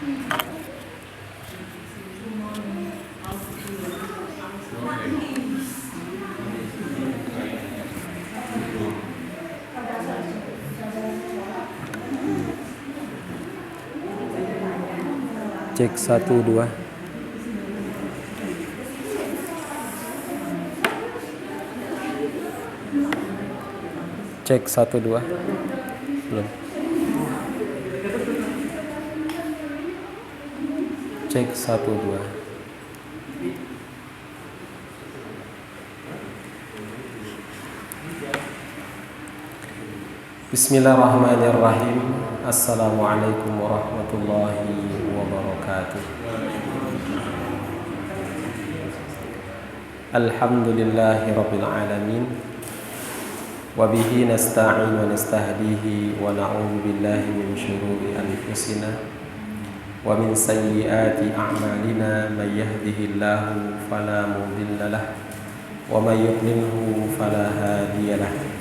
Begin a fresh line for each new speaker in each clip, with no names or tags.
Cek 1 2. Cek 1 2. Belum. Cek 1 2. Bismillahirrahmanirrahim. Assalamualaikum warahmatullahi wabarakatuh. Alhamdulillahi rabbil alamin. Wa bihi nasta'in wa nastahdihi wa na'udzu billahi min syururi anfusina wa min sayyiati a'malina. May yahdihillahu fala mudilla lahu wa may yudlilhu fala hadiya lahu.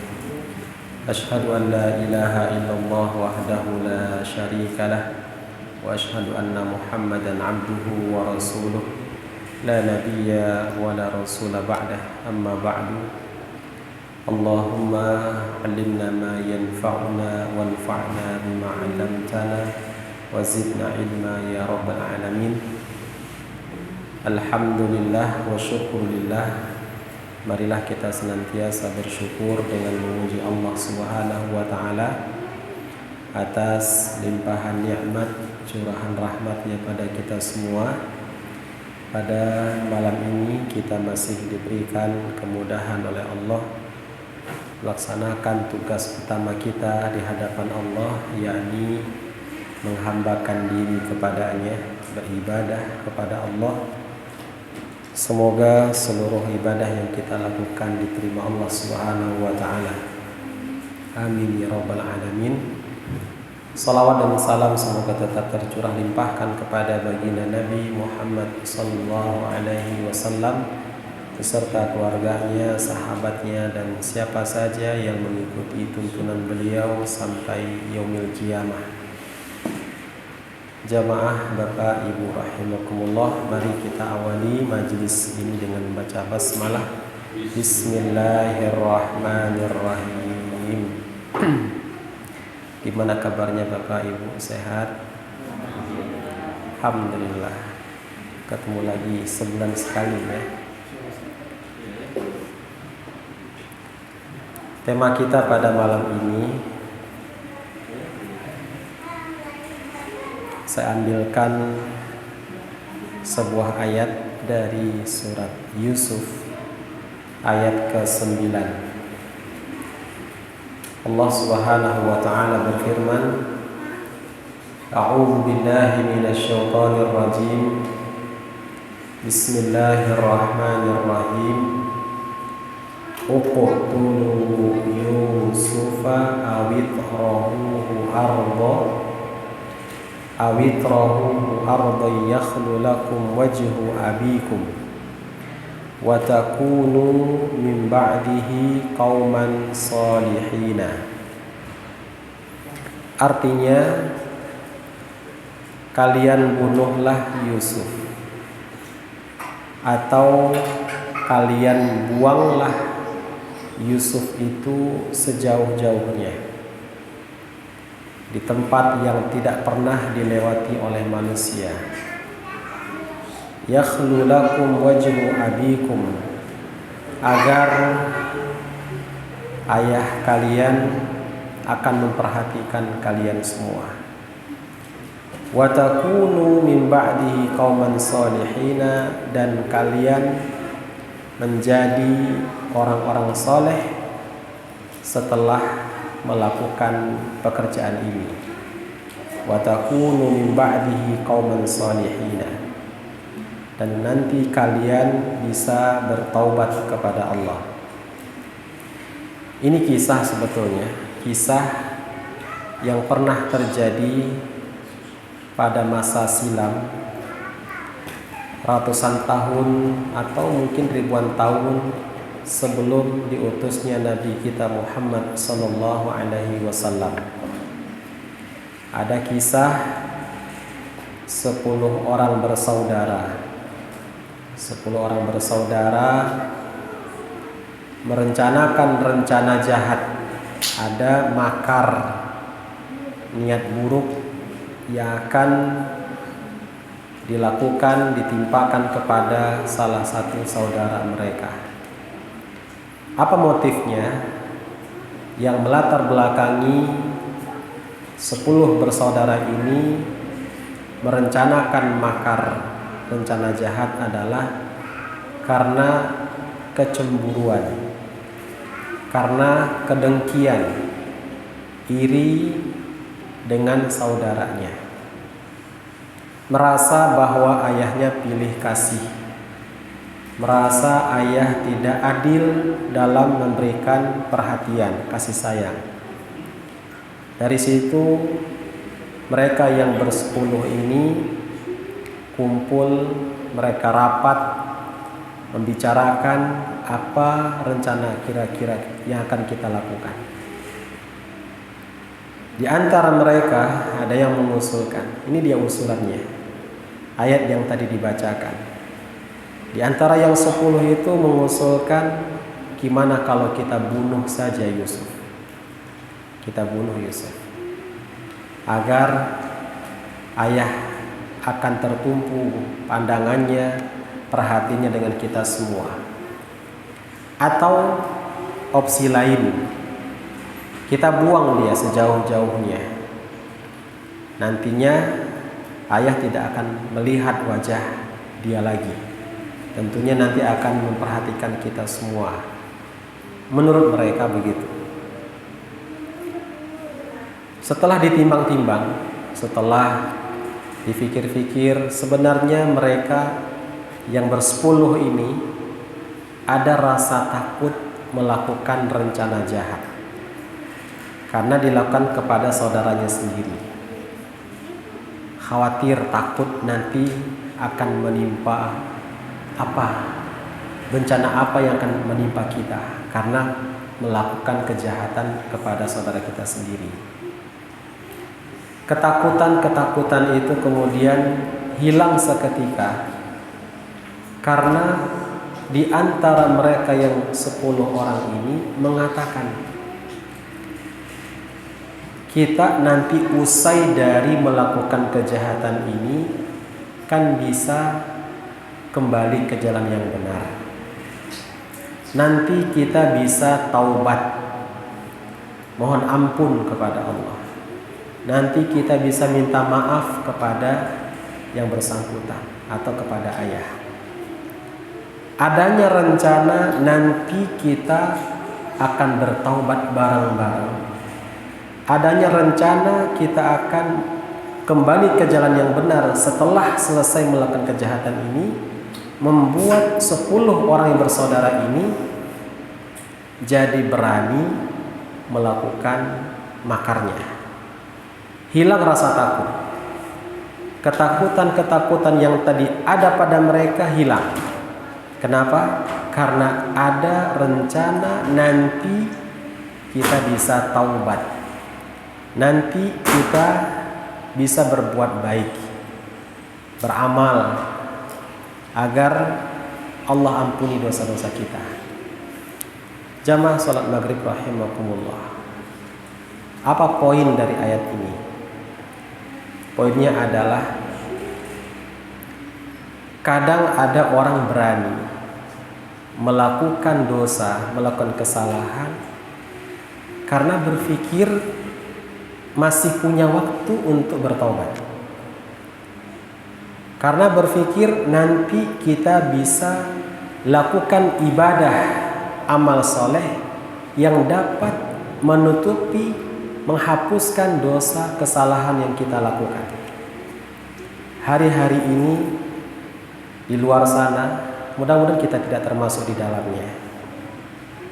Asyhadu an la ilaha illallah wahdahu la syarika lah wa asyhadu anna Muhammadan abduhu wa rasuluh la nabiyya wa la rasula ba'dah. Amma ba'du. Allahumma 'allimna ma yanfa'una wanfa'na bima 'allamtana wa zidna ilma ya rabbal alamin. Alhamdulillah wa syukurillah. Marilah kita senantiasa bersyukur dengan memuji Allah Subhanahu wa taala atas limpahan nikmat curahan rahmat-Nya pada kita semua. Pada malam ini kita masih diberikan kemudahan oleh Allah melaksanakan tugas utama kita di hadapan Allah, yakni menghambakan diri kepadanya, beribadah kepada Allah. Semoga seluruh ibadah yang kita lakukan diterima Allah Subhanahu wa taala. Amin ya rabbal alamin. Salawat dan salam semoga tetap tercurah limpahkan kepada baginda Nabi Muhammad sallallahu alaihi wasallam beserta keluarganya, sahabatnya dan siapa saja yang mengikuti tuntunan beliau sampai yaumil qiyamah. Jamaah Bapak Ibu rahimakumullah, mari kita awali majlis ini dengan membaca basmalah. Bismillahirrahmanirrahim. Gimana kabarnya Bapak Ibu, sehat? Alhamdulillah. Ketemu lagi sebulan sekali ya. Tema kita pada malam ini saya ambilkan sebuah ayat dari surat Yusuf ayat ke-9. Allah Subhanahu wa taala berfirman, A'udzu billahi minasy syaithanir rajim. Bismillahirrahmanirrahim. Uqtulu Yusufa awitrahu arda yakhlu lakum wajhu abikum wa takunu min ba'dihi qauman salihina. Artinya, kalian bunuhlah Yusuf atau kalian buanglah Yusuf itu sejauh-jauhnya di tempat yang tidak pernah dilewati oleh manusia. Yakhlu lakum wajhu abikum, agar ayah kalian akan memperhatikan kalian semua. Wa takunu min ba'dihi qauman salihina, dan kalian menjadi orang-orang soleh setelah melakukan pekerjaan ini. Wa takunu min ba'dihi qauman salihina, dan nanti kalian bisa bertaubat kepada Allah. Ini kisah sebetulnya, kisah yang pernah terjadi pada masa silam, ratusan tahun atau mungkin ribuan tahun sebelum diutusnya Nabi kita Muhammad sallallahu alaihi wasallam. Ada kisah 10 orang bersaudara. 10 orang bersaudara merencanakan rencana jahat. Ada makar, niat buruk yang akan dilakukan, ditimpakan kepada salah satu saudara mereka. Apa motifnya? Yang melatar belakangi 10 bersaudara ini merencanakan makar, rencana jahat adalah karena kecemburuan, karena kedengkian, iri dengan saudaranya, merasa bahwa ayahnya pilih kasih, merasa ayah tidak adil dalam memberikan perhatian, kasih sayang. Dari situ mereka yang bersepuluh ini kumpul, mereka rapat membicarakan apa rencana kira-kira yang akan kita lakukan. Di antara mereka ada yang mengusulkan, ini dia usulannya, ayat yang tadi dibacakan. Di antara yang 10 itu mengusulkan, gimana kalau kita bunuh saja Yusuf? Kita bunuh Yusuf agar ayah akan tertumpu pandangannya, perhatiannya dengan kita semua. Atau opsi lain, kita buang dia sejauh-jauhnya. Nantinya ayah tidak akan melihat wajah dia lagi. Tentunya nanti akan memperhatikan kita semua. Menurut mereka begitu. Setelah ditimbang-timbang, setelah dipikir-pikir, sebenarnya mereka yang bersepuluh ini ada rasa takut melakukan rencana jahat karena dilakukan kepada saudaranya sendiri. Khawatir, takut nanti akan menimpa bencana apa yang akan menimpa kita karena melakukan kejahatan kepada saudara kita sendiri. Ketakutan itu kemudian hilang seketika karena di antara mereka yang 10 orang ini mengatakan, kita nanti usai dari melakukan kejahatan ini kan bisa kembali ke jalan yang benar. Nanti kita bisa taubat, mohon ampun kepada Allah. Nanti kita bisa minta maaf kepada yang bersangkutan atau kepada ayah. Adanya rencana nanti kita akan bertaubat bareng-bareng. Adanya rencana kita akan kembali ke jalan yang benar setelah selesai melakukan kejahatan ini, membuat 10 orang yang bersaudara ini jadi berani melakukan makarnya. Hilang rasa takut. Ketakutan-ketakutan yang tadi ada pada mereka hilang. Kenapa? Karena ada rencana nanti kita bisa taubat. Nanti kita bisa berbuat baik, beramal agar Allah ampuni dosa-dosa kita. Jamaah salat maghrib rahimakumullah. Apa poin dari ayat ini? Poinnya adalah kadang ada orang berani melakukan dosa, melakukan kesalahan karena berpikir masih punya waktu untuk bertobat. Karena berpikir nanti kita bisa lakukan ibadah, amal soleh yang dapat menutupi, menghapuskan dosa kesalahan yang kita lakukan. Hari-hari ini di luar sana, mudah-mudahan kita tidak termasuk di dalamnya.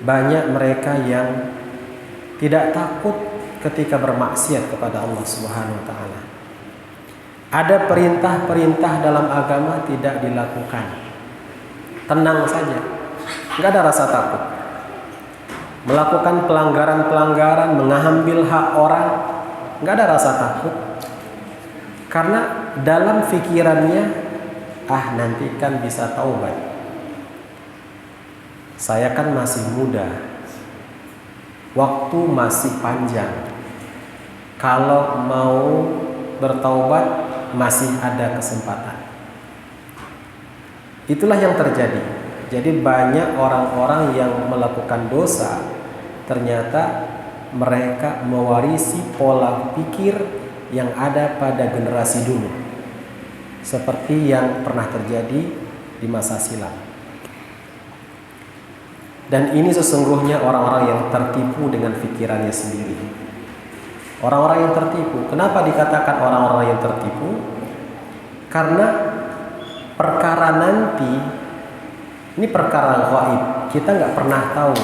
Banyak mereka yang tidak takut ketika bermaksiat kepada Allah Subhanahu wa taala. Ada perintah-perintah dalam agama tidak dilakukan. Tenang saja. Enggak ada rasa takut. Melakukan pelanggaran-pelanggaran, mengambil hak orang, enggak ada rasa takut. Karena dalam pikirannya, nanti kan bisa taubat. Saya kan masih muda, waktu masih panjang. Kalau mau bertaubat masih ada kesempatan. Itulah yang terjadi. Jadi banyak orang-orang yang melakukan dosa, ternyata mereka mewarisi pola pikir yang ada pada generasi dulu, seperti yang pernah terjadi di masa silam. Dan ini sesungguhnya orang-orang yang tertipu dengan pikirannya sendiri. Orang-orang yang tertipu. Kenapa dikatakan orang-orang yang tertipu? Karena perkara nanti, ini perkara gaib, kita nggak pernah tahu.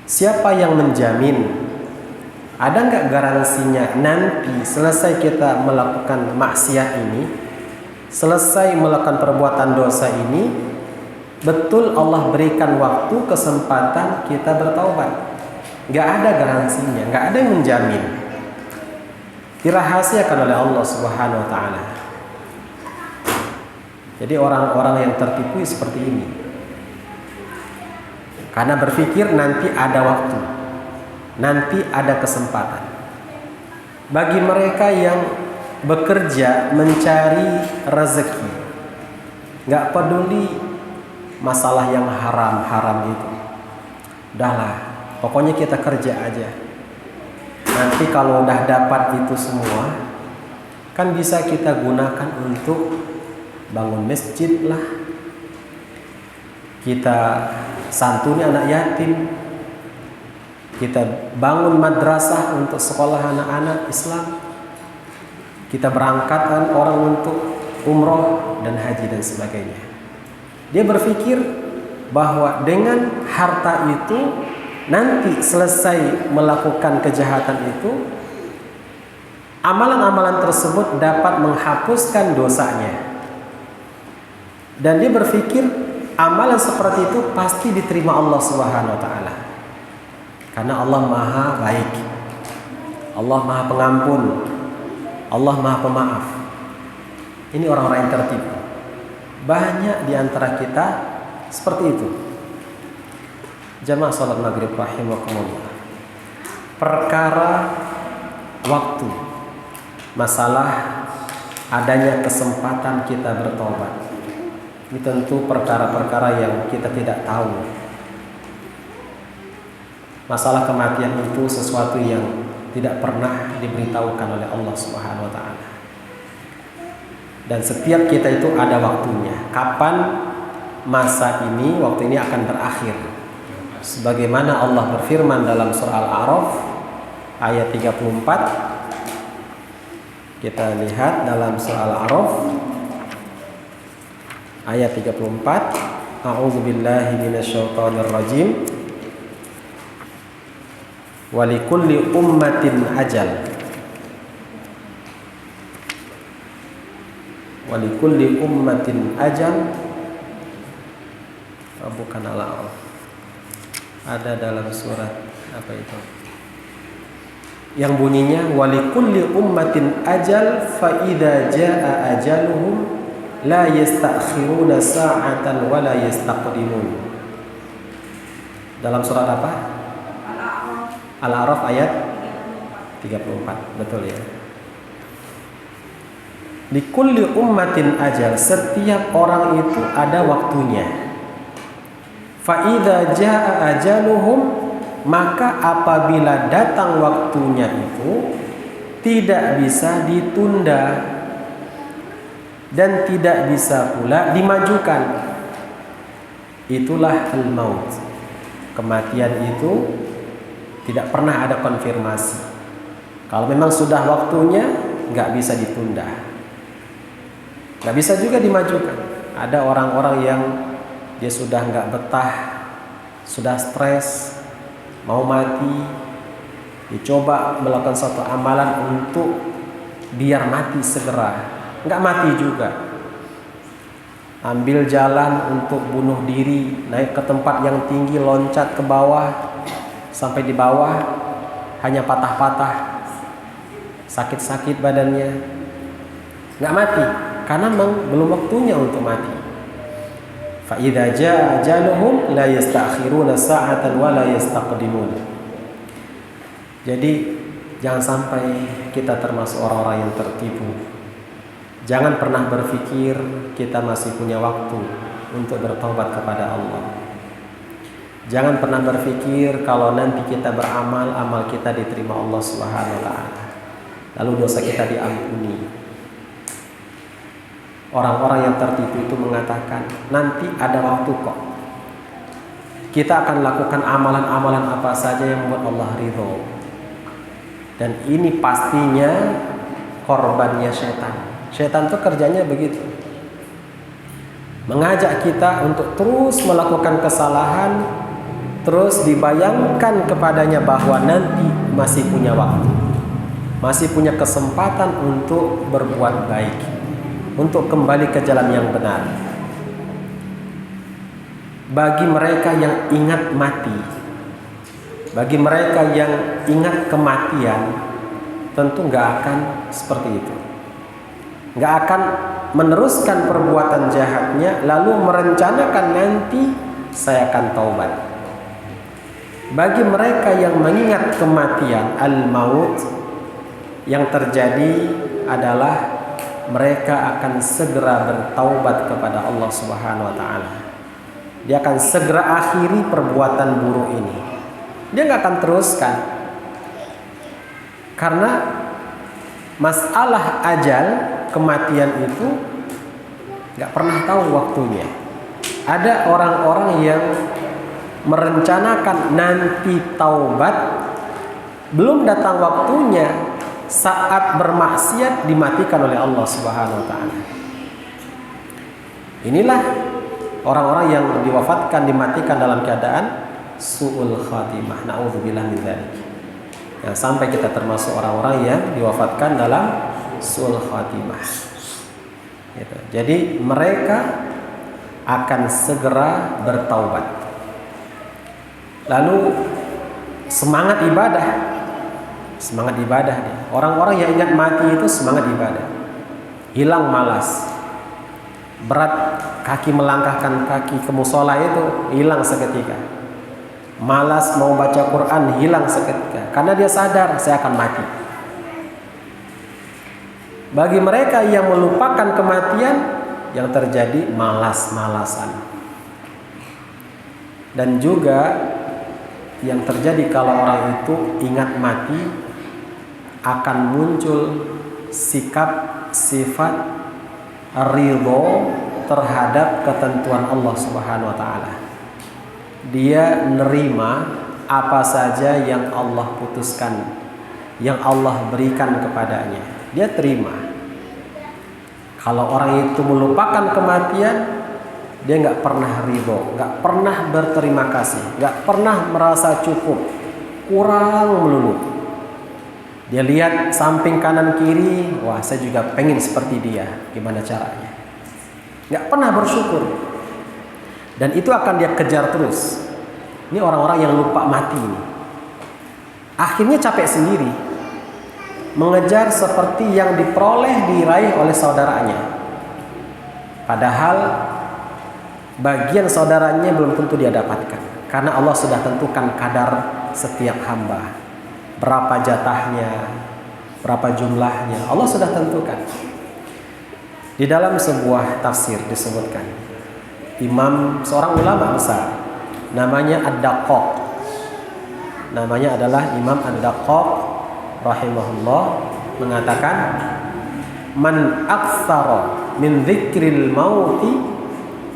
Siapa yang menjamin? Ada nggak garansinya nanti selesai kita melakukan maksiat ini, selesai melakukan perbuatan dosa ini, betul Allah berikan waktu, kesempatan kita bertaubat? Nggak ada garansinya, nggak ada yang menjamin. Dirahasiakan oleh Allah Subhanahu wa Ta'ala. Jadi orang-orang yang tertipu seperti ini, karena berpikir nanti ada waktu, nanti ada kesempatan. Bagi mereka yang bekerja mencari rezeki, nggak peduli masalah yang haram-haram itu, udahlah, pokoknya kita kerja aja. Nanti kalau udah dapat itu semua, kan bisa kita gunakan untuk bangun masjid lah, kita santuni anak yatim, kita bangun madrasah untuk sekolah anak-anak Islam, kita berangkatkan orang untuk umroh dan haji dan sebagainya. Dia berpikir bahwa dengan harta itu nanti selesai melakukan kejahatan itu, amalan-amalan tersebut dapat menghapuskan dosanya. Dan dia berpikir amalan seperti itu pasti diterima Allah Subhanahu wa Ta'ala. Karena Allah Maha Baik, Allah Maha Pengampun, Allah Maha Pemaaf. Ini orang-orang yang tertipu. Banyak di antara kita seperti itu. Jamaah salat maghrib rahimakumullah. Perkara waktu, masalah adanya kesempatan kita bertobat, ini tentu perkara-perkara yang kita tidak tahu. Masalah kematian itu sesuatu yang tidak pernah diberitahukan oleh Allah Subhanahu wa Ta'ala. Dan setiap kita itu ada waktunya. Kapan masa ini, waktu ini akan berakhir. Sebagaimana Allah berfirman dalam surah Al-A'raf ayat 34. Kita lihat dalam surah Al-A'raf ayat 34. A'udzubillahi minasyaitonir rajim. Walikulli ummatin ajal. Walikulli ummatin ajal. Bukan Al-A'raf. Ada dalam surat apa itu? Yang bunyinya walikulli ummatin ajal fa idza jaa ajaluhum la yastakhiruna sa'atan wa la yastaqdimun. Dalam surat apa? Al-A'raf ayat 34. Betul ya. Likulli ummatin ajal, setiap orang itu ada waktunya. Fa idza jaa ajaluhum, maka apabila datang waktunya itu tidak bisa ditunda dan tidak bisa pula dimajukan. Itulah al-maut. Kematian itu tidak pernah ada konfirmasi. Kalau memang sudah waktunya, nggak bisa ditunda, nggak bisa juga dimajukan. Ada orang-orang yang dia sudah nggak betah, sudah stres, mau mati, dicoba melakukan suatu amalan untuk biar mati segera, nggak mati juga. Ambil jalan untuk bunuh diri, naik ke tempat yang tinggi, loncat ke bawah, sampai di bawah hanya patah-patah, sakit-sakit badannya, nggak mati, karena memang belum waktunya untuk mati. Fa idza jaa ajaluhum la yastakhiruna sa'atan wa la yastaqdimun. Jadi jangan sampai kita termasuk orang-orang yang tertipu. Jangan pernah berpikir kita masih punya waktu untuk bertobat kepada Allah. Jangan pernah berpikir kalau nanti kita beramal, amal kita diterima Allah Subhanahu wa taala, lalu dosa kita diampuni. Orang-orang yang tertipu itu mengatakan, nanti ada waktu kok. Kita akan lakukan amalan-amalan apa saja yang membuat Allah ridho. Dan ini pastinya korbannya setan. Setan itu kerjanya begitu. Mengajak kita untuk terus melakukan kesalahan, terus dibayangkan kepadanya bahwa nanti masih punya waktu, masih punya kesempatan untuk berbuat baik, untuk kembali ke jalan yang benar. Bagi mereka yang ingat mati, bagi mereka yang ingat kematian, tentu nggak akan seperti itu. Nggak akan meneruskan perbuatan jahatnya lalu merencanakan nanti saya akan taubat. Bagi mereka yang mengingat kematian, al-maut, yang terjadi adalah mereka akan segera bertaubat kepada Allah Subhanahu wa taala. Dia akan segera akhiri perbuatan buruk ini. Dia nggak akan teruskan. Karena masalah ajal, kematian itu nggak pernah tahu waktunya. Ada orang-orang yang merencanakan nanti taubat, belum datang waktunya, saat bermaksiat dimatikan oleh Allah Subhanahu wa taala. Inilah orang-orang yang diwafatkan, dimatikan dalam keadaan su'ul khatimah. Na'udzubillah min dzalik. Yang sampai kita termasuk orang-orang yang diwafatkan dalam su'ul khatimah. Gitu. Jadi mereka akan segera bertaubat. Lalu semangat ibadah nih. Orang-orang yang ingat mati itu semangat ibadah. Hilang malas. Berat kaki melangkahkan kaki ke musola itu hilang seketika. Malas mau baca Quran hilang seketika. Karena dia sadar saya akan mati. Bagi mereka yang melupakan kematian, yang terjadi malas-malasan. Dan juga yang terjadi kalau orang itu ingat mati, akan muncul sikap sifat ridho terhadap ketentuan Allah Subhanahu wa taala. Dia nerima apa saja yang Allah putuskan, yang Allah berikan kepadanya. Dia terima. Kalau orang itu melupakan kematian, dia nggak pernah ridho, nggak pernah berterima kasih, nggak pernah merasa cukup, kurang melulu. Dia lihat samping kanan kiri, wah saya juga pengen seperti dia, gimana caranya? Nggak pernah bersyukur. Dan itu akan dia kejar terus. Ini orang-orang yang lupa mati ini. Akhirnya capek sendiri, mengejar seperti yang diperoleh, diraih oleh saudaranya. Padahal bagian saudaranya belum tentu dia dapatkan. Karena Allah sudah tentukan kadar setiap hamba. Berapa jatahnya, berapa jumlahnya, Allah sudah tentukan. Di dalam sebuah tafsir disebutkan, seorang ulama besar, namanya Ad-Daqqaq. Namanya adalah Imam Ad-Daqqaq rahimahullah, mengatakan, man aktsara min dzikril mauti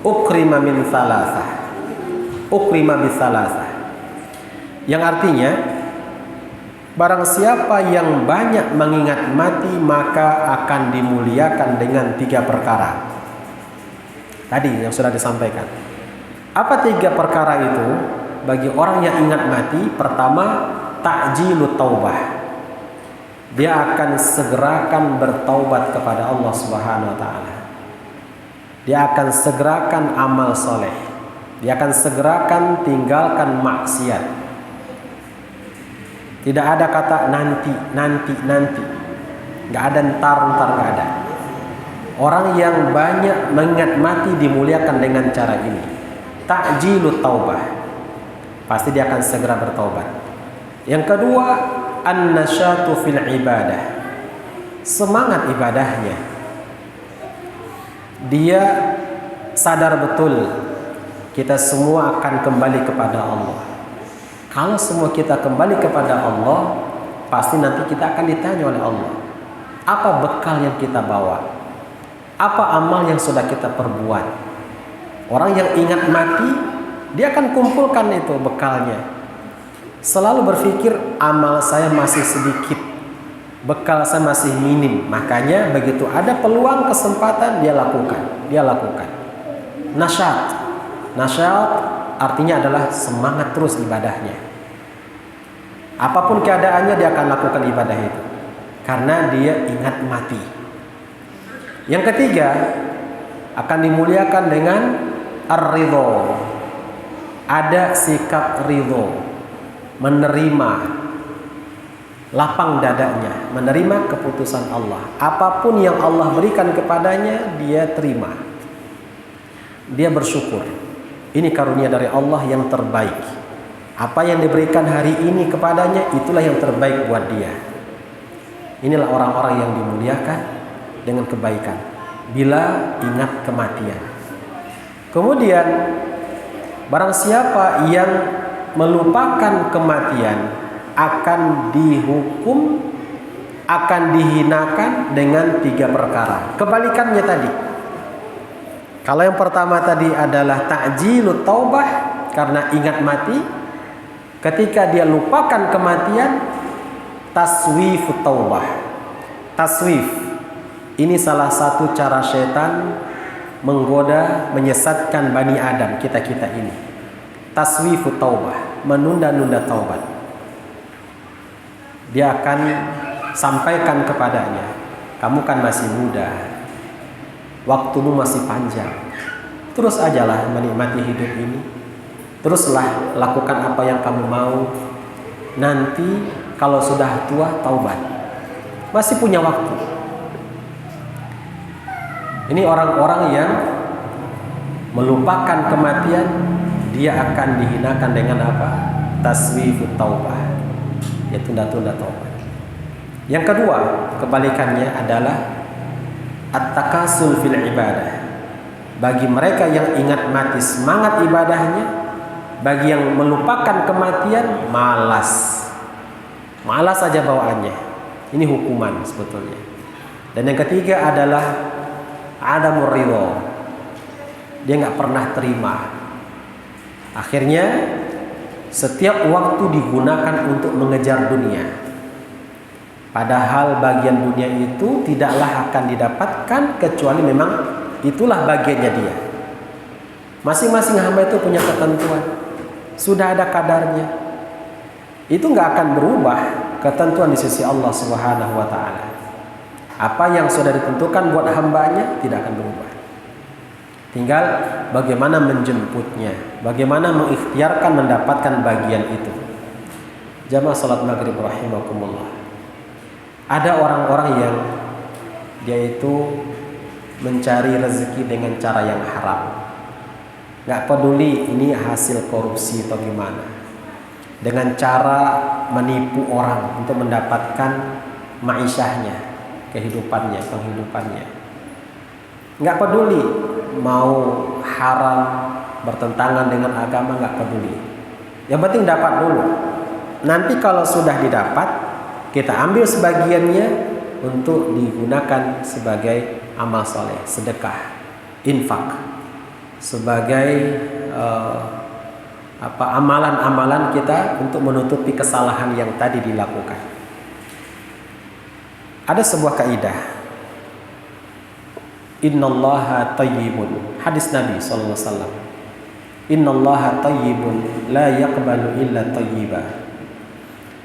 ukrima min salasah, ukrima bisalasah. Yang artinya, barang siapa yang banyak mengingat mati, maka akan dimuliakan dengan 3 perkara. Tadi yang sudah disampaikan. Apa 3 perkara itu? Bagi orang yang ingat mati, pertama, ta'jilut taubah. Dia akan segerakan bertaubat kepada Allah Subhanahu wa taala. Dia akan segerakan amal soleh. Dia akan segerakan tinggalkan maksiat. Tidak ada kata nanti. Nggak ada ntar nggak ada. Orang yang banyak mengingat mati dimuliakan dengan cara ini. Ta'jilut taubah. Pasti dia akan segera bertaubat. Yang kedua, an-nasyatu fil ibadah. Semangat ibadahnya. Dia sadar betul kita semua akan kembali kepada Allah. Kalau semua kita kembali kepada Allah, pasti nanti kita akan ditanya oleh Allah. Apa bekal yang kita bawa? Apa amal yang sudah kita perbuat? Orang yang ingat mati, dia akan kumpulkan itu bekalnya. Selalu berpikir amal saya masih sedikit, bekal saya masih minim. Makanya begitu ada peluang kesempatan dia lakukan. Nasyat artinya adalah semangat terus ibadahnya. Apapun keadaannya dia akan lakukan ibadah itu karena dia ingat mati. Yang ketiga, akan dimuliakan dengan ar-ridho. Ada sikap ridho, menerima, lapang dadanya, menerima keputusan Allah. Apapun yang Allah berikan kepadanya, dia terima. Dia bersyukur. Ini karunia dari Allah yang terbaik. Apa yang diberikan hari ini kepadanya, itulah yang terbaik buat dia. Inilah orang-orang yang dimuliakan dengan kebaikan bila ingat kematian. Kemudian barang siapa yang melupakan kematian akan dihukum, akan dihinakan dengan 3 perkara. Kebalikannya tadi. Kalau yang pertama tadi adalah ta'jilut taubah karena ingat mati. Ketika dia lupakan kematian, taswifut taubah. Taswif ini salah satu cara setan menggoda, menyesatkan Bani Adam, kita-kita ini. Taswifut taubah, menunda-nunda taubat. Dia akan sampaikan kepadanya, kamu kan masih muda, waktumu masih panjang, terus ajalah menikmati hidup ini. Teruslah lakukan apa yang kamu mau. Nanti kalau sudah tua taubat. Masih punya waktu. Ini orang-orang yang melupakan kematian, dia akan dihinakan dengan apa? Taswifut taubah. Ya, tunda-tunda taubat. Yang kedua, kebalikannya adalah at-takasul fil ibadah. Bagi mereka yang ingat mati, semangat ibadahnya. Bagi yang melupakan kematian, malas saja bawaannya. Ini hukuman sebetulnya. Dan yang ketiga adalah adamur ridho. Dia nggak pernah terima. Akhirnya setiap waktu digunakan untuk mengejar dunia. Padahal bagian dunia itu tidaklah akan didapatkan kecuali memang itulah bagiannya dia. Masing-masing hamba itu punya ketentuan. Sudah ada kadarnya. Itu nggak akan berubah ketentuan di sisi Allah Subhanahu wa ta'ala. Apa yang sudah ditentukan buat hambanya tidak akan berubah. Tinggal bagaimana menjemputnya, bagaimana mengikhtiarkan mendapatkan bagian itu. Jamaah salat maghrib rahimakumullah. Ada orang-orang yang dia itu mencari rezeki dengan cara yang haram. Gak peduli ini hasil korupsi atau gimana. Dengan cara menipu orang untuk mendapatkan ma'isyahnya, penghidupannya. Gak peduli mau haram, bertentangan dengan agama, gak peduli. Yang penting dapat dulu. Nanti kalau sudah didapat, kita ambil sebagiannya untuk digunakan sebagai amal soleh, sedekah, infak, sebagai amalan-amalan kita untuk menutupi kesalahan yang tadi dilakukan. Ada sebuah kaidah, innallaha thayyibun, hadis Nabi sallallahu alaihi wasallam. Innallaha thayyibun la yaqbalu illa thayyiba.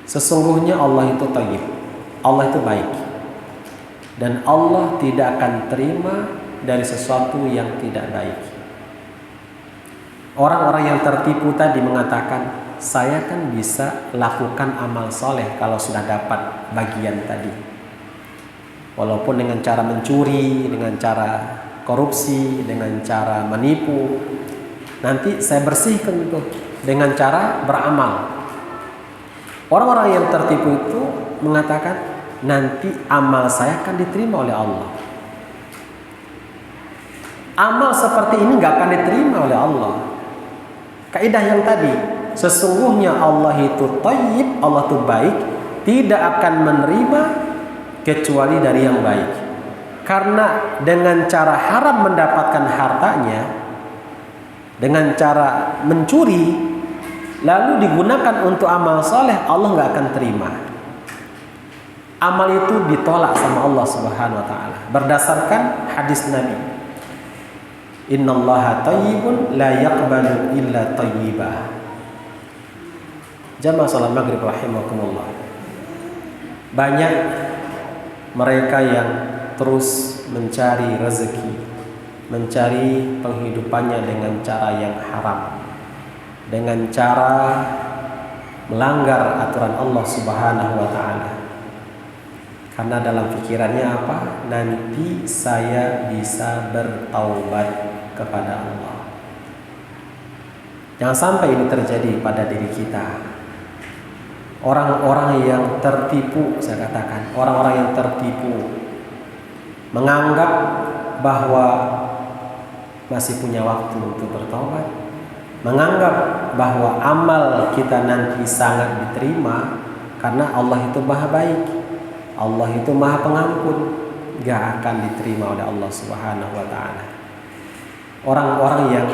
Sesungguhnya Allah itu thayyib, Allah itu baik, dan Allah tidak akan terima dari sesuatu yang tidak baik. Orang-orang yang tertipu tadi mengatakan, saya kan bisa lakukan amal soleh kalau sudah dapat bagian tadi. Walaupun dengan cara mencuri, dengan cara korupsi, dengan cara menipu, nanti saya bersihkan itu dengan cara beramal. Orang-orang yang tertipu itu mengatakan nanti amal saya akan diterima oleh Allah. Amal seperti ini nggak akan diterima oleh Allah. Kaidah yang tadi, sesungguhnya Allah itu thayyib, Allah itu baik, tidak akan menerima kecuali dari yang baik. Karena dengan cara haram mendapatkan hartanya, dengan cara mencuri, lalu digunakan untuk amal soleh, Allah nggak akan terima. Amal itu ditolak sama Allah Subhanahu Wa Taala berdasarkan hadis Nabi. Innallaha thayyibun la yaqbalu illa thayyibah. Jamaah salat maghrib rahimakumullah. Banyak mereka yang terus mencari rezeki, mencari penghidupannya dengan cara yang haram, dengan cara melanggar aturan Allah Subhanahu Wa Taala. Karena dalam pikirannya apa? Nanti saya bisa bertaubat kepada Allah. Jangan sampai ini terjadi pada diri kita. Orang-orang yang tertipu, saya katakan, orang-orang yang tertipu menganggap bahwa masih punya waktu untuk bertaubat, menganggap bahwa amal kita nanti sangat diterima karena Allah itu maha baik, Allah itu maha pengampun, gak akan diterima oleh Allah Subhanahu Wa Taala. Orang-orang yang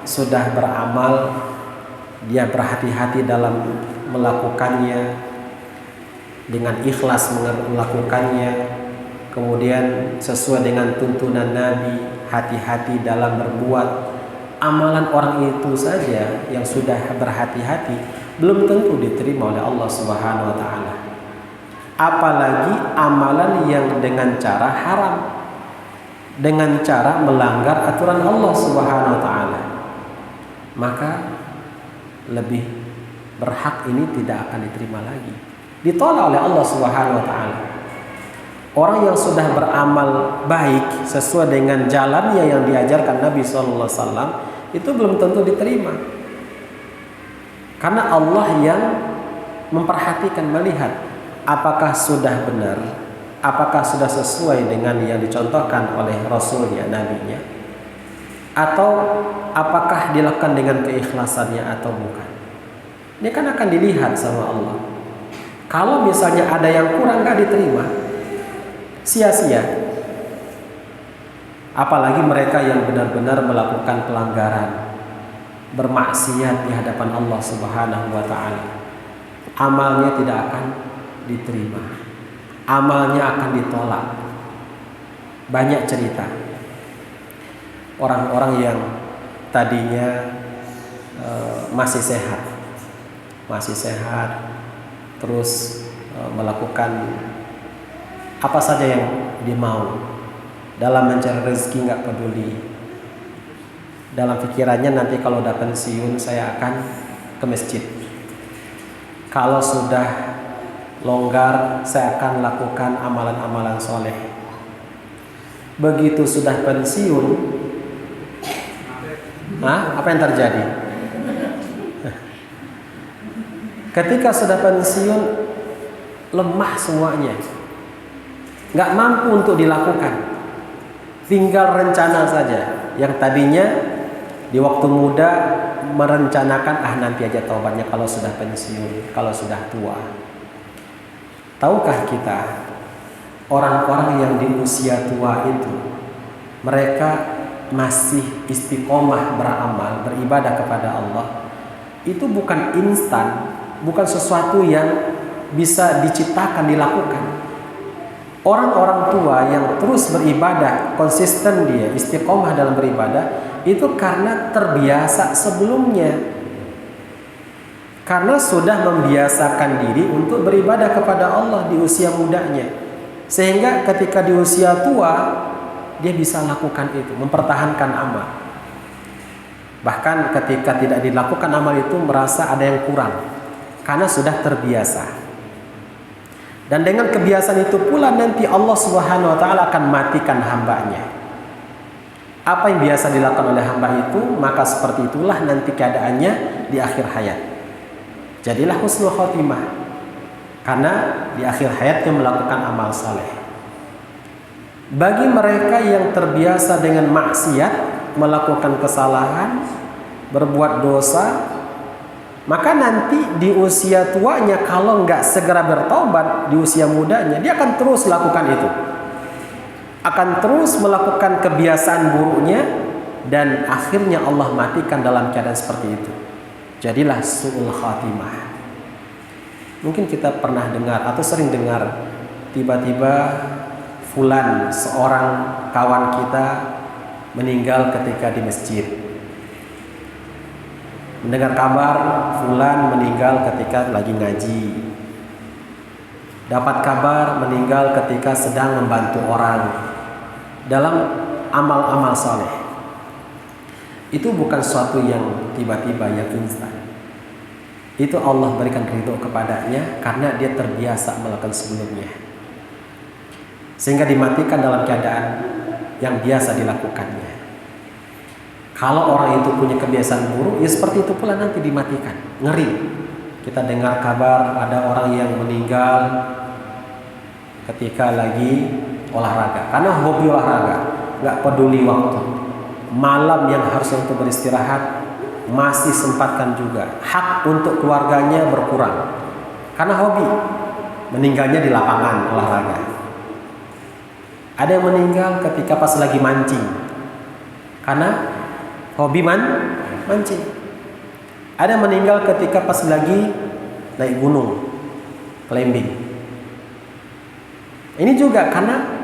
sudah beramal, dia berhati-hati dalam melakukannya, dengan ikhlas melakukannya, kemudian sesuai dengan tuntunan Nabi, hati-hati dalam berbuat amalan. Orang itu saja yang sudah berhati-hati belum tentu diterima oleh Allah Subhanahu Wa Taala. Apalagi amalan yang dengan cara haram, dengan cara melanggar aturan Allah Subhanahu Wa Taala, maka lebih berhak ini tidak akan diterima lagi, ditolak oleh Allah Subhanahu Wa Taala. Orang yang sudah beramal baik sesuai dengan jalannya yang diajarkan Nabi Sallallahu Alaihi Wasallam itu belum tentu diterima, karena Allah yang memperhatikan, melihat apakah sudah benar, apakah sudah sesuai dengan yang dicontohkan oleh Rasulnya, Nabinya, atau apakah dilakukan dengan keikhlasannya atau bukan. Ini kan akan dilihat sama Allah. Kalau misalnya ada yang kurang, gak diterima, sia-sia. Apalagi mereka yang benar-benar melakukan pelanggaran, bermaksiat di hadapan Allah Subhanahu Wa Taala, amalnya tidak akan diterima, amalnya akan ditolak. Banyak cerita orang-orang yang tadinya masih sehat, terus melakukan apa saja yang dia mau dalam mencari rezeki, nggak peduli. Dalam pikirannya nanti kalau udah pensiun saya akan ke masjid. Kalau sudah longgar saya akan lakukan amalan-amalan soleh. Begitu sudah pensiun, apa yang terjadi? Ketika sudah pensiun, lemah semuanya, nggak mampu untuk dilakukan, tinggal rencana saja. Yang tadinya di waktu muda merencanakan, nanti aja taubatnya kalau sudah pensiun, kalau sudah tua. Tahukah kita, orang-orang yang di usia tua itu, mereka masih istiqomah beramal, beribadah kepada Allah, itu bukan instan, bukan sesuatu yang bisa diciptakan, dilakukan. Orang-orang tua yang terus beribadah, konsisten dia, istiqomah dalam beribadah, itu karena terbiasa sebelumnya. Karena sudah membiasakan diri untuk beribadah kepada Allah di usia mudanya. Sehingga ketika di usia tua, dia bisa lakukan itu, mempertahankan amal. Bahkan ketika tidak dilakukan amal itu merasa ada yang kurang, karena sudah terbiasa. Dan dengan kebiasaan itu pula nanti Allah Subhanahu wa taala akan matikan hambanya. Apa yang biasa dilakukan oleh hamba itu, maka seperti itulah nanti keadaannya di akhir hayat. Jadilah husnul khotimah, karena di akhir hayatnya melakukan amal saleh. Bagi mereka yang terbiasa dengan maksiat, melakukan kesalahan, berbuat dosa, maka nanti di usia tuanya kalau nggak segera bertobat di usia mudanya, dia akan terus lakukan itu, akan terus melakukan kebiasaan buruknya, dan akhirnya Allah matikan dalam keadaan seperti itu. Jadilah su'ul khatimah. Mungkin kita pernah dengar atau sering dengar, tiba-tiba fulan, seorang kawan kita, meninggal ketika di masjid. Mendengar kabar fulan meninggal ketika lagi ngaji. Dapat kabar meninggal ketika sedang membantu orang dalam amal-amal saleh. Itu bukan sesuatu yang tiba-tiba, yang instan. Itu Allah berikan ridho kepadanya karena dia terbiasa melakukan sebelumnya, sehingga dimatikan dalam keadaan yang biasa dilakukannya. Kalau orang itu punya kebiasaan buruk, ya seperti itu pula nanti dimatikan. Ngeri. Kita dengar kabar ada orang yang meninggal ketika lagi olahraga, karena hobi olahraga, nggak peduli waktu. Malam yang harusnya untuk beristirahat masih sempatkan juga. Hak untuk keluarganya berkurang karena hobi. Meninggalnya di lapangan olahraga. Ada yang meninggal ketika pas lagi mancing karena hobi mancing. Ada meninggal ketika pas lagi naik gunung, climbing. Ini juga karena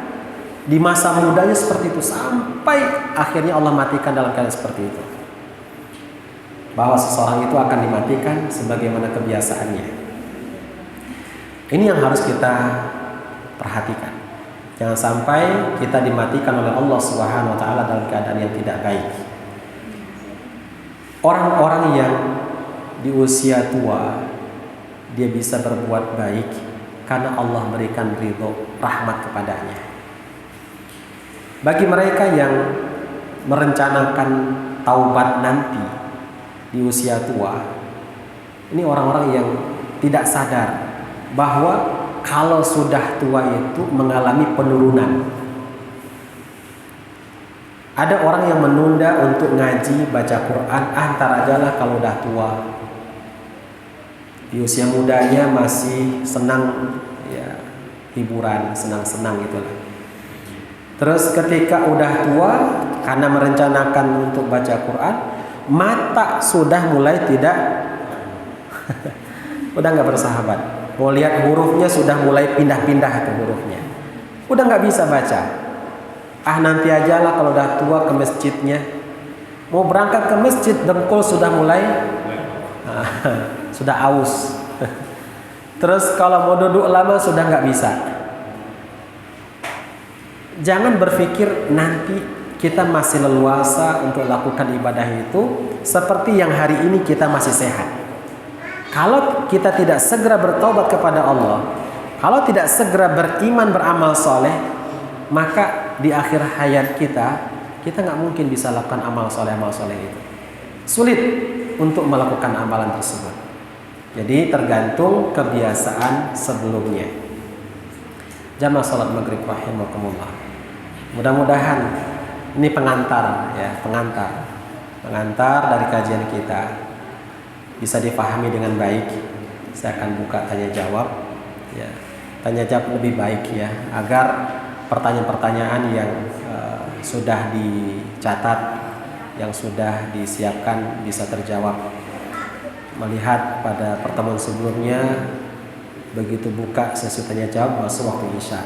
di masa mudanya seperti itu, sampai akhirnya Allah matikan dalam keadaan seperti itu. Bahwa seseorang itu akan dimatikan sebagaimana kebiasaannya. Ini yang harus kita perhatikan. Jangan sampai kita dimatikan oleh Allah Subhanahu wa taala dalam keadaan yang tidak baik. Orang-orang yang di usia tua dia bisa berbuat baik karena Allah berikan ridho, rahmat kepadanya. Bagi mereka yang merencanakan taubat nanti di usia tua, ini orang-orang yang tidak sadar bahwa kalau sudah tua itu mengalami penurunan. Ada orang yang menunda untuk ngaji, baca Quran, ntar aja lah kalau udah tua. Di usia mudanya masih senang ya, hiburan, senang-senang gitu lah. Terus ketika udah tua, karena merencanakan untuk baca Quran, mata sudah mulai tidak udah nggak bersahabat. Mau lihat hurufnya sudah mulai pindah-pindah tuh hurufnya. Udah nggak bisa baca. Nanti aja lah kalau udah tua ke masjidnya. Mau berangkat ke masjid, dengkul sudah mulai sudah aus. Terus kalau mau duduk lama sudah nggak bisa. Jangan berpikir nanti kita masih leluasa untuk lakukan ibadah itu seperti yang hari ini kita masih sehat. Kalau kita tidak segera bertobat kepada Allah, kalau tidak segera beriman beramal soleh, maka di akhir hayat kita nggak mungkin bisa lakukan amal soleh itu. Sulit untuk melakukan amalan tersebut. Jadi tergantung kebiasaan sebelumnya. Jamaah salat maghrib rahimakumullah. Mudah-mudahan ini pengantar dari kajian kita bisa difahami dengan baik. Saya akan buka tanya jawab. Ya, tanya jawab lebih baik ya, agar pertanyaan-pertanyaan yang sudah dicatat, yang sudah disiapkan bisa terjawab. Melihat pada pertemuan sebelumnya, begitu buka sesi tanya jawab masuk waktu Isya.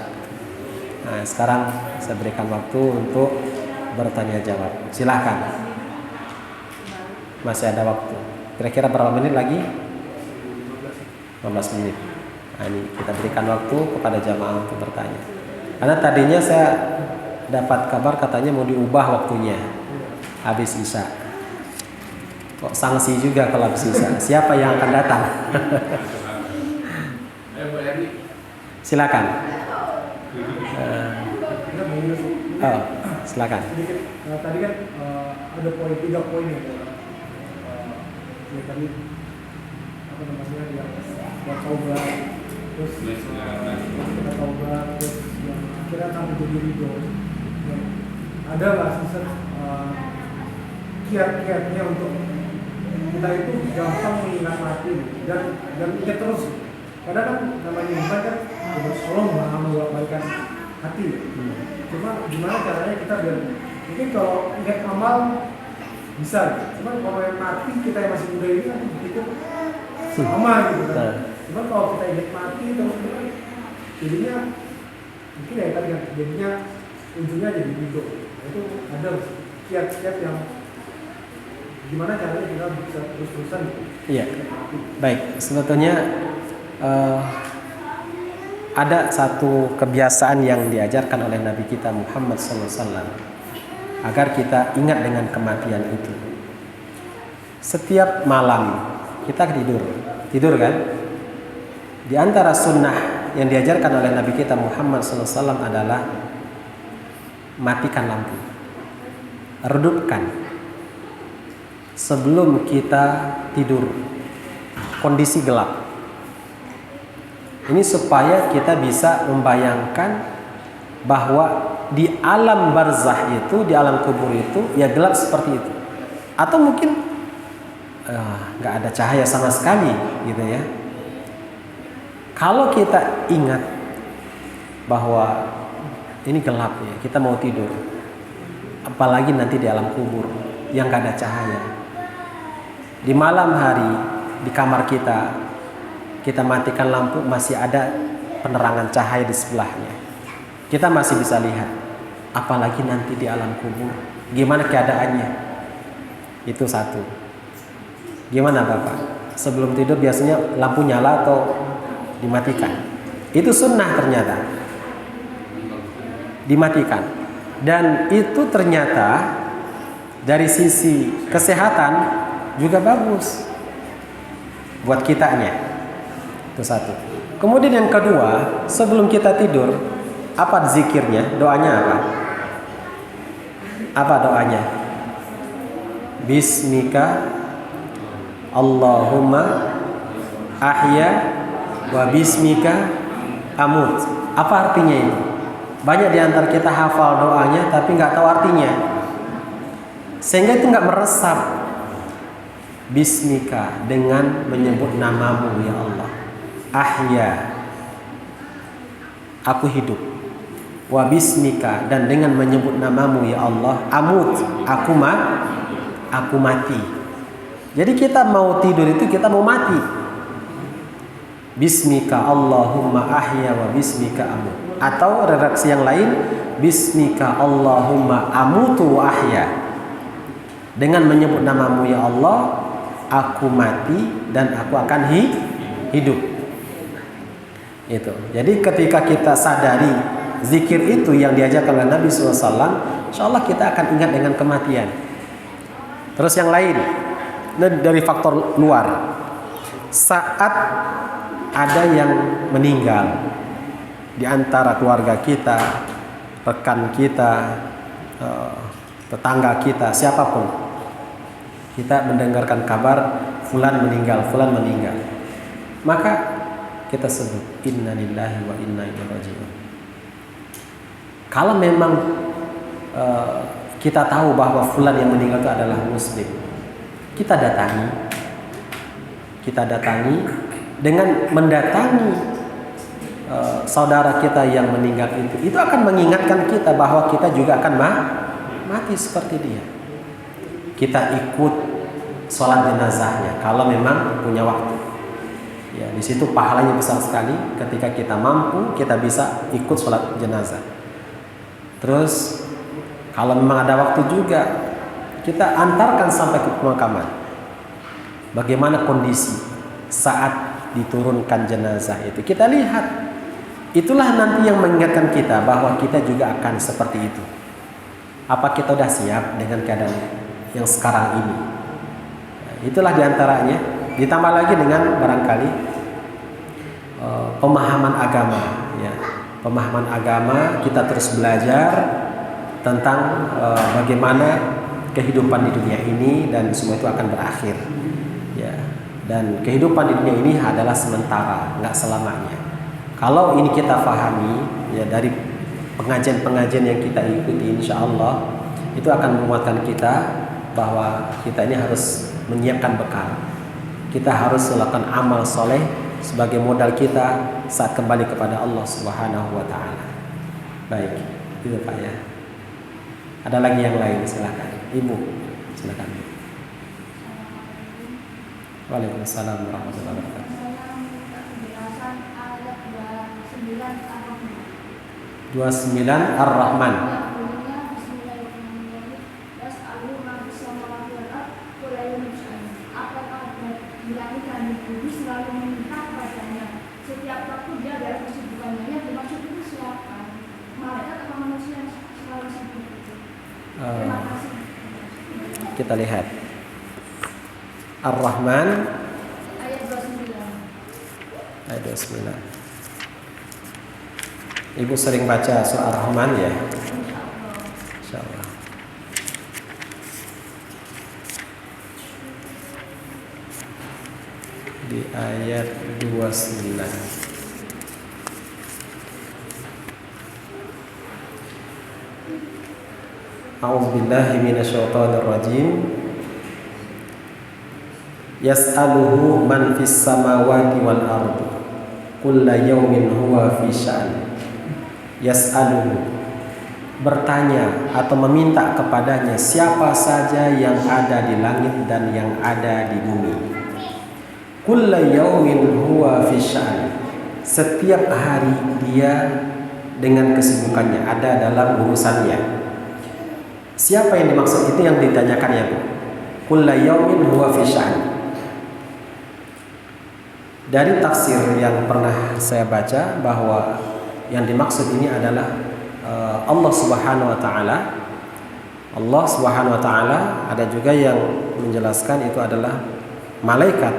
Nah, sekarang saya berikan waktu untuk bertanya jawab. Silahkan. Masih ada waktu. Kira-kira berapa menit lagi? 15 menit. Nah, ini kita berikan waktu kepada jamaah untuk bertanya. Karena tadinya saya dapat kabar katanya mau diubah waktunya habis Isya. Kok sanksi juga kalau habis Isya. Siapa yang akan datang? Silakan. Oh, silakan.
Sedikit, tadi kan ada tiga poin ya, tadi apa namanya yang buat taubat, terus kita taubat, terus yang akhirnya akan menjadi ridho. Ada nggak sih kiat-kiatnya untuk kita itu gampang mengingat mati dan ingat terus? Kadang kan namanya iman kan Allah maha mengabaikan hati. Cuma gimana caranya kita biar mungkin kalau ingat amal bisa, cuma kalau yang mati kita yang masih muda ini kan begitu sama gitu kan. Cuma kalau kita ingat mati terus jadinya mungkin ya tadi kan jadinya ujungnya jadi hidup. Itu ada kiat-kiat yang gimana caranya kita bisa terus-terusan gitu.
Iya. Baik, sebetulnya ada satu kebiasaan yang diajarkan oleh Nabi kita Muhammad SAW agar kita ingat dengan kematian itu. Setiap malam kita tidur kan? Di antara sunnah yang diajarkan oleh Nabi kita Muhammad SAW adalah matikan lampu, redupkan sebelum kita tidur, kondisi gelap. Ini supaya kita bisa membayangkan bahwa di alam barzah itu, di alam kubur itu, ya gelap seperti itu. Atau mungkin nggak ada cahaya sama sekali, gitu ya. Kalau kita ingat bahwa ini gelap ya, kita mau tidur, apalagi nanti di alam kubur yang nggak ada cahaya. Di malam hari di kamar kita matikan lampu, masih ada penerangan cahaya di sebelahnya. Kita masih bisa lihat. Apalagi nanti di alam kubur, gimana keadaannya? Itu satu. Gimana Bapak? Sebelum tidur biasanya lampu nyala atau dimatikan? Itu sunnah ternyata. Dimatikan. Dan itu ternyata dari sisi kesehatan juga bagus buat kitanya. Itu satu. Kemudian yang kedua, sebelum kita tidur, apa zikirnya? Doanya apa? Apa doanya? Bismika Allahumma ahya wa bismika amut. Apa artinya ini? Banyak di antara kita hafal doanya tapi nggak tahu artinya. Sehingga itu nggak meresap. Bismika, dengan menyebut namamu ya Allah. Ahya, aku hidup. Wa bismika, dan dengan menyebut namamu ya Allah. Amut, aku mati. Jadi kita mau tidur itu kita mau mati. Bismika Allahumma ahya wa bismika amut. Atau redaksi yang lain, Bismika Allahumma amutu wa ahya. Dengan menyebut namamu ya Allah, aku mati dan aku akan hidup. Itu. Jadi ketika kita sadari zikir itu yang diajarkan oleh Nabi SAW, insya Allah kita akan ingat dengan kematian. Terus yang lain, dari faktor luar, saat ada yang meninggal di antara keluarga kita, rekan kita, tetangga kita, siapapun, kita mendengarkan kabar fulan meninggal, maka kita sebut inna lillahi wa inna ilaihi raji'un. Kalau memang kita tahu bahwa fulan yang meninggal itu adalah muslim, kita datangi dengan mendatangi saudara kita yang meninggal itu akan mengingatkan kita bahwa kita juga akan mati seperti dia. Kita ikut sholat jenazahnya kalau memang punya waktu. Ya, di situ pahalanya besar sekali. Ketika kita mampu, kita bisa ikut sholat jenazah. Terus kalau memang ada waktu juga, kita antarkan sampai ke pemakaman. Bagaimana kondisi saat diturunkan jenazah itu, kita lihat. Itulah nanti yang mengingatkan kita bahwa kita juga akan seperti itu. Apa kita sudah siap dengan keadaan yang sekarang ini? Nah, itulah diantaranya. Ditambah lagi dengan barangkali pemahaman agama, ya. pemahaman agama, kita terus belajar tentang bagaimana kehidupan di dunia ini, dan semua itu akan berakhir. Ya, dan kehidupan di dunia ini adalah sementara, nggak selamanya. Kalau ini kita pahami, ya, dari pengajian-pengajian yang kita ikuti, insya Allah itu akan menguatkan kita bahwa kita ini harus menyiapkan bekal. Kita harus melakukan amal soleh sebagai modal kita saat kembali kepada Allah Subhanahu wa Ta'ala. Baik, itu Pak ya. Ada lagi yang lain, silakan. Ibu, silakan. Waalaikumsalam warahmatullahi wabarakatuh. 29 Ar-Rahman.
Setiap waktu dia ada kesibukannya, yang dimaksud itu siapa? Malaikat atau manusia yang selalu sibuk itu? Terima kasih.
Kita lihat Ar-Rahman
Ayat 29.
ayat 29. Ibu sering baca surah Ar-Rahman ya? Insyaallah. Di ayat 29. A'udzubillahi minasyaitonir rajim. Yas'aluhu man fis samawati wal ardi kulla yawmin huwa fi sya'an. Yas'aluhu, bertanya atau meminta kepadanya siapa saja yang ada di langit dan yang ada di bumi. Kulla yawmin huwa fi sya'an, setiap hari dia dengan kesibukannya, ada dalam urusannya. Siapa yang dimaksud, itu yang ditanyakan ya Bu. Kulla yawmin huwa fi sya'an. Dari tafsir yang pernah saya baca bahwa yang dimaksud ini adalah Allah Subhanahu wa Ta'ala. Allah Subhanahu wa Ta'ala, ada juga yang menjelaskan itu adalah malaikat.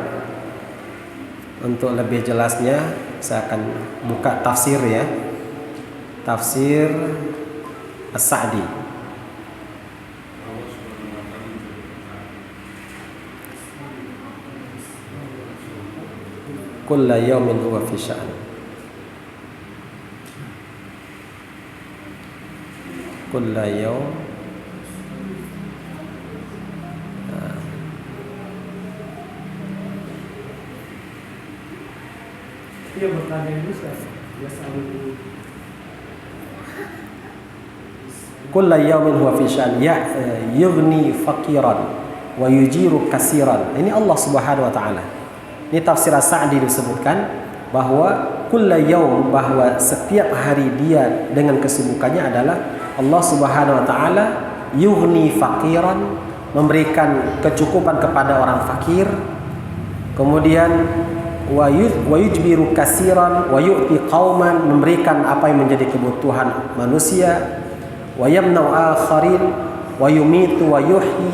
Untuk lebih jelasnya saya akan buka tafsir ya. Tafsir As-Sa'di. Kulla yawmin huwa fi sya'an. Kulla yawm.
Dia bertanya ini dia selalu
Kulla yawmin huwa fi sya'an yughni faqiran wa yujiru kasiran. Ini Allah Subhanahu wa Ta'ala. Ini tafsir As-Sa'di disebutkan bahwa kulla yaum, bahwa setiap hari dia dengan kesibukannya adalah Allah Subhanahu wa Ta'ala yughni faqiran, memberikan kecukupan kepada orang fakir, kemudian wa yujbiru kasiran wa yu'ti qauman, memberikan apa yang menjadi kebutuhan manusia, wa yamna'u akharin wa yumitu wa yuhyi,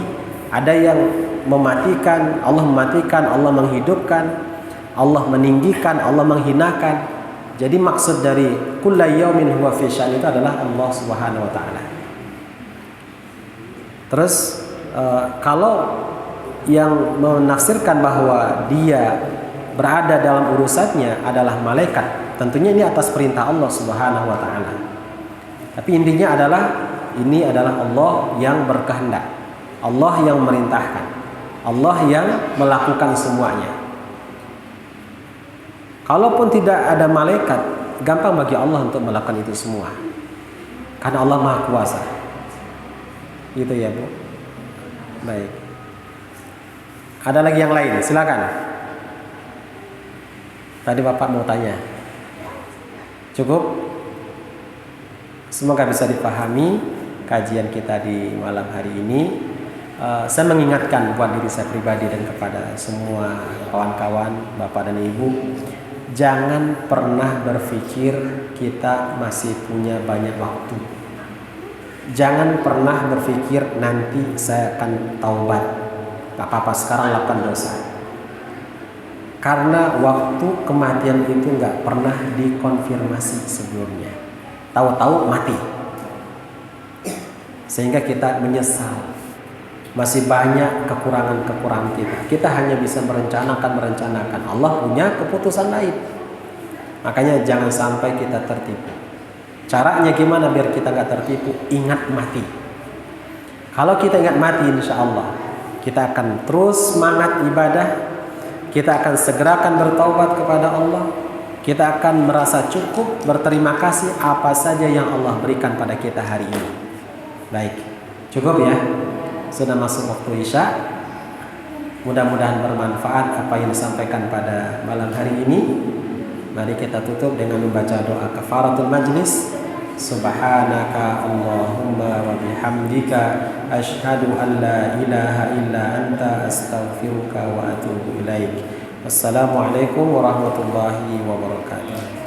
ada yang mematikan, Allah mematikan, Allah menghidupkan, Allah meninggikan, Allah menghinakan. Jadi maksud dari kulla yaumin huwa fi sya'an itu adalah Allah Subhanahu wa Ta'ala. Terus kalau yang menafsirkan bahwa dia berada dalam urusannya adalah malaikat, tentunya ini atas perintah Allah Subhanahu wa Ta'ala. Tapi intinya adalah ini adalah Allah yang berkehendak, Allah yang memerintahkan, Allah yang melakukan semuanya. Kalaupun tidak ada malaikat, gampang bagi Allah untuk melakukan itu semua, karena Allah Maha Kuasa. Gitu ya Bu. Baik. Ada lagi yang lain? Silakan. Tadi Bapak mau tanya. Cukup? Semoga bisa dipahami kajian kita di malam hari ini. Saya mengingatkan buat diri saya pribadi dan kepada semua kawan-kawan, Bapak dan Ibu, jangan pernah berpikir kita masih punya banyak waktu. Jangan pernah berpikir nanti saya akan taubat, gak apa-apa sekarang lakukan dosa. Karena waktu kematian itu nggak pernah dikonfirmasi sebelumnya. Tahu-tahu mati. Sehingga kita menyesal. Masih banyak kekurangan-kekurangan kita. Kita hanya bisa merencanakan. Allah punya keputusan lain. Makanya jangan sampai kita tertipu. Caranya gimana biar kita nggak tertipu? Ingat mati. Kalau kita ingat mati, insya Allah kita akan terus semangat ibadah. Kita akan segerakan bertaubat kepada Allah. Kita akan merasa cukup, berterima kasih apa saja yang Allah berikan pada kita hari ini. Baik, cukup ya. Sudah masuk waktu Isya. Mudah-mudahan bermanfaat apa yang disampaikan pada malam hari ini. Mari kita tutup dengan membaca doa kafaratul majlis. Subhanaka Allahumma wa bihamdika asyhadu an la ilaha illa anta astaghfiruka wa atubu ilaik. Wassalamualaikum warahmatullahi wabarakatuh.